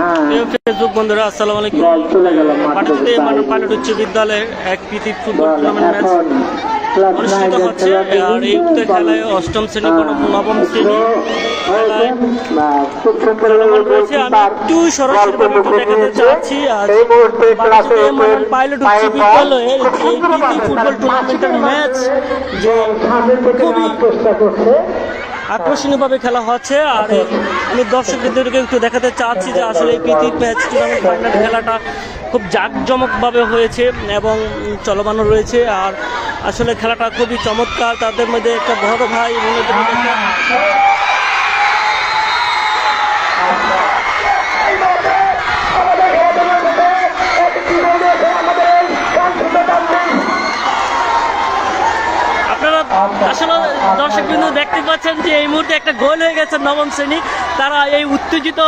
Facebook বন্ধুরা আসসালামু আলাইকুম। পাটুতে পাটুট উচ্চ বিদ্যালয়ের এক প্রীতি ফুটবল টুর্নামেন্ট ম্যাচ অনুষ্ঠিত হচ্ছে। আর এই খেলায় অষ্টম শ্রেণী নবম শ্রেণী খেলায় রয়েছে। আমি একটু সরাসরিভাবে দেখাতে চাচ্ছি আর পাইলট উচ্চ বিদ্যালয়ের এই প্রীতি ফুটবল টুর্নামেন্টের ম্যাচ যে খুবই আকর্ষণীয়ভাবে খেলা হচ্ছে। আর আমি দর্শকদেরকে একটু দেখাতে চাচ্ছি যে আসলে এই প্রীতি ম্যাচ টুর্নামেন্ট ফাইনাল খেলাটা খুব জাঁকজমকভাবে হয়েছে এবং চলমানও রয়েছে। আর আসলে খেলাটা খুবই চমৎকার। তাদের মধ্যে একটা বড় ভাই আপনারা আসলে দর্শক বিন্দু দেখতে পাচ্ছেন যে এই মুহূর্তে একটা গোল হয়ে গেছে নবম শ্রেণী। তারা এই উত্তেজিত